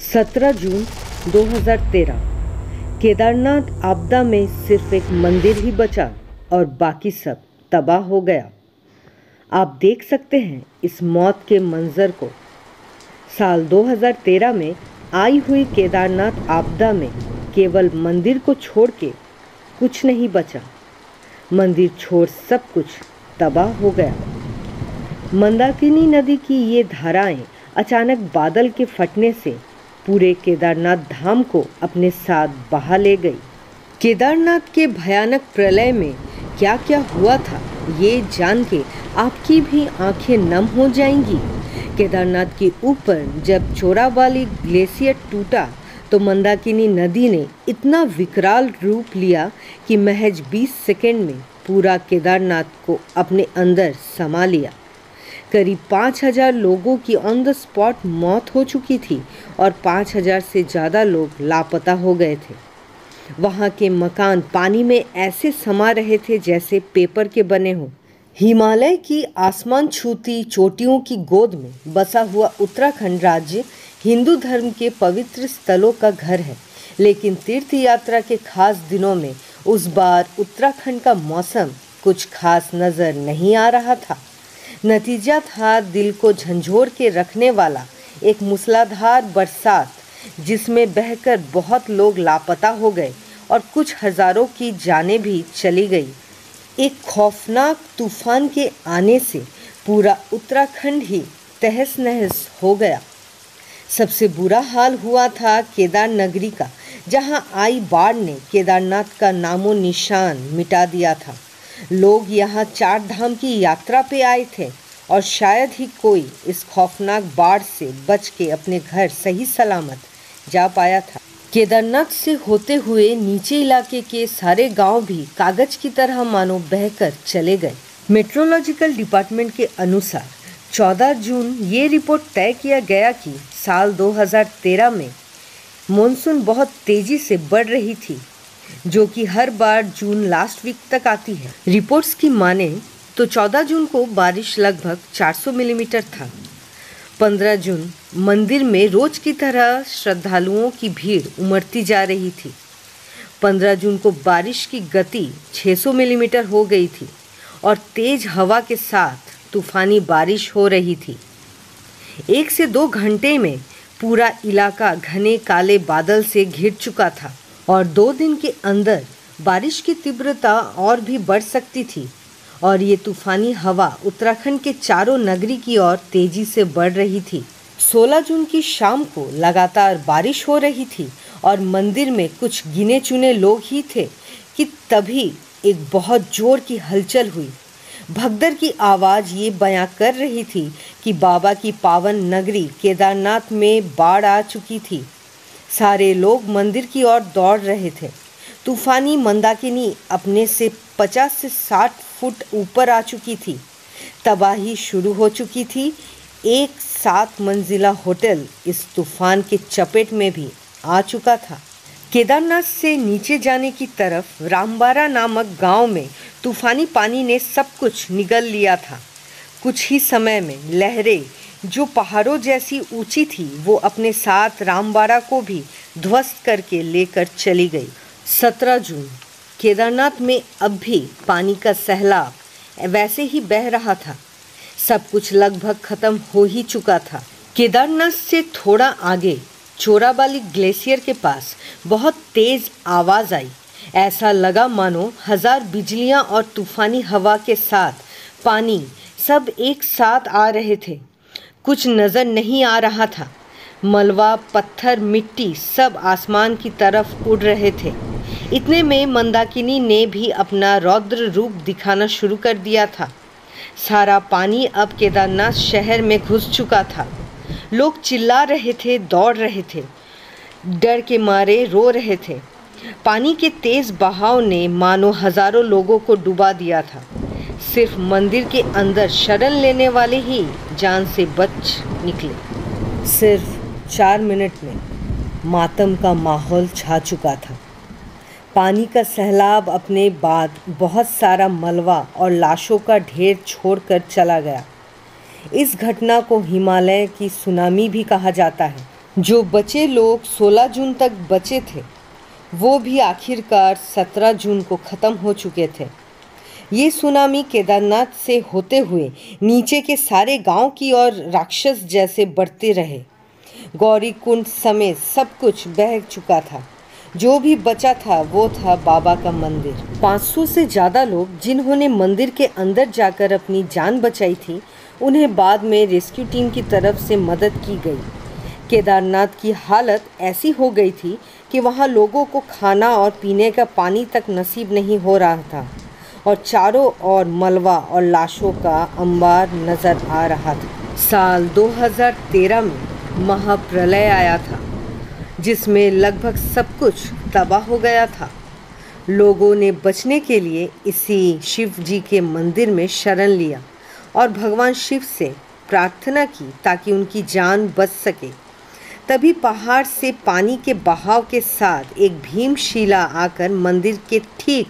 17 जून 2013 केदारनाथ आपदा में सिर्फ एक मंदिर ही बचा और बाकी सब तबाह हो गया। आप देख सकते हैं इस मौत के मंजर को। साल 2013 में आई हुई केदारनाथ आपदा में केवल मंदिर को छोड़ के कुछ नहीं बचा। मंदिर छोड़ सब कुछ तबाह हो गया। मंदाकिनी नदी की ये धाराएं अचानक बादल के फटने से पूरे केदारनाथ धाम को अपने साथ बहा ले गई। केदारनाथ के भयानक प्रलय में क्या क्या हुआ था ये जान के आपकी भी आंखें नम हो जाएंगी। केदारनाथ के ऊपर जब चोराबाली ग्लेशियर टूटा तो मंदाकिनी नदी ने इतना विकराल रूप लिया कि महज 20 सेकंड में पूरा केदारनाथ को अपने अंदर समा लिया। करीब 5000 लोगों की ऑन द स्पॉट मौत हो चुकी थी और 5000 से ज़्यादा लोग लापता हो गए थे। वहाँ के मकान पानी में ऐसे समा रहे थे जैसे पेपर के बने हों। हिमालय की आसमान छूती चोटियों की गोद में बसा हुआ उत्तराखंड राज्य हिंदू धर्म के पवित्र स्थलों का घर है, लेकिन तीर्थ यात्रा के खास दिनों में उस बार उत्तराखंड का मौसम कुछ खास नज़र नहीं आ रहा था। नतीजा था दिल को झंझोर के रखने वाला एक मूसलाधार बरसात, जिसमें बहकर बहुत लोग लापता हो गए और कुछ हज़ारों की जानें भी चली गई। एक खौफनाक तूफान के आने से पूरा उत्तराखंड ही तहस नहस हो गया। सबसे बुरा हाल हुआ था केदार नगरी का, जहां आई बाढ़ ने केदारनाथ का नामो निशान मिटा दिया था। लोग यहाँ 4 धाम की यात्रा पे आए थे और शायद ही कोई इस खौफनाक बाढ़ से बच के अपने घर सही सलामत जा पाया था। केदारनाथ से होते हुए नीचे इलाके के सारे गांव भी कागज की तरह मानो बहकर चले गए। मेट्रोलॉजिकल डिपार्टमेंट के अनुसार 14 जून ये रिपोर्ट तय किया गया कि साल 2013 में मॉनसून बहुत तेजी से बढ़ रही थी, जो कि हर बार जून लास्ट वीक तक आती है। रिपोर्ट्स की माने तो 14 जून को बारिश लगभग 400 मिलीमीटर था। 15 जून मंदिर में रोज की तरह श्रद्धालुओं की भीड़ उमड़ती जा रही थी। 15 जून को बारिश की गति 600 मिलीमीटर हो गई थी और तेज हवा के साथ तूफानी बारिश हो रही थी। 1 से 2 घंटे में पूरा इलाका घने काले बादल से घिर चुका था और 2 दिन के अंदर बारिश की तीव्रता और भी बढ़ सकती थी और ये तूफानी हवा उत्तराखंड के चारों नगरी की ओर तेजी से बढ़ रही थी। 16 जून की शाम को लगातार बारिश हो रही थी और मंदिर में कुछ गिने चुने लोग ही थे कि तभी एक बहुत जोर की हलचल हुई। भगदड़ की आवाज़ ये बयां कर रही थी कि बाबा की पावन नगरी केदारनाथ में बाढ़ आ चुकी थी। सारे लोग मंदिर की ओर दौड़ रहे थे। तूफानी मंदाकिनी अपने से 50 से 60 फुट ऊपर आ चुकी थी। तबाही शुरू हो चुकी थी। एक 7 मंजिला होटल इस तूफान के चपेट में भी आ चुका था। केदारनाथ से नीचे जाने की तरफ रामबारा नामक गांव में तूफानी पानी ने सब कुछ निगल लिया था। कुछ ही समय में लहरें जो पहाड़ों जैसी ऊंची थी वो अपने साथ रामबारा को भी ध्वस्त करके लेकर चली गई। 17 जून केदारनाथ में अब भी पानी का सैलाब वैसे ही बह रहा था। सब कुछ लगभग खत्म हो ही चुका था। केदारनाथ से थोड़ा आगे चोराबाली ग्लेशियर के पास बहुत तेज आवाज़ आई। ऐसा लगा मानो 1000 बिजलियां और तूफानी हवा के साथ पानी सब एक साथ आ रहे थे। कुछ नज़र नहीं आ रहा था। मलबा, पत्थर, मिट्टी सब आसमान की तरफ उड़ रहे थे। इतने में मंदाकिनी ने भी अपना रौद्र रूप दिखाना शुरू कर दिया था। सारा पानी अब केदारनाथ शहर में घुस चुका था। लोग चिल्ला रहे थे, दौड़ रहे थे, डर के मारे रो रहे थे। पानी के तेज बहाव ने मानो हजारों लोगों को डुबा दिया था। सिर्फ मंदिर के अंदर शरण लेने वाले ही जान से बच निकले। सिर्फ 4 मिनट में मातम का माहौल छा चुका था। पानी का सैलाब अपने बाद बहुत सारा मलबा और लाशों का ढेर छोड़कर चला गया। इस घटना को हिमालय की सुनामी भी कहा जाता है। जो बचे लोग 16 जून तक बचे थे, वो भी आखिरकार 17 जून को ख़त्म हो चुके थे। ये सुनामी केदारनाथ से होते हुए नीचे के सारे गांव की ओर राक्षस जैसे बढ़ते रहे। गौरी कुंड समेत सब कुछ बह चुका था। जो भी बचा था वो था बाबा का मंदिर। 500 से ज़्यादा लोग जिन्होंने मंदिर के अंदर जाकर अपनी जान बचाई थी, उन्हें बाद में रेस्क्यू टीम की तरफ से मदद की गई। केदारनाथ की हालत ऐसी हो गई थी कि वहाँ लोगों को खाना और पीने का पानी तक नसीब नहीं हो रहा था और चारों ओर मलबा और लाशों का अंबार नजर आ रहा था। साल 2013 में महाप्रलय आया था, जिसमें लगभग सब कुछ तबाह हो गया था। लोगों ने बचने के लिए इसी शिव जी के मंदिर में शरण लिया और भगवान शिव से प्रार्थना की ताकि उनकी जान बच सके। तभी पहाड़ से पानी के बहाव के साथ एक भीमशिला आकर मंदिर के ठीक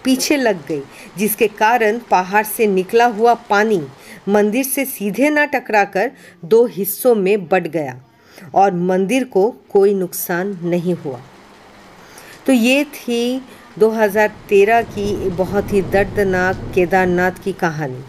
पीछे लग गई, जिसके कारण पहाड़ से निकला हुआ पानी मंदिर से सीधे न टकराकर 2 हिस्सों में बंट गया और मंदिर को कोई नुकसान नहीं हुआ। तो ये थी 2013 की बहुत ही दर्दनाक केदारनाथ की कहानी।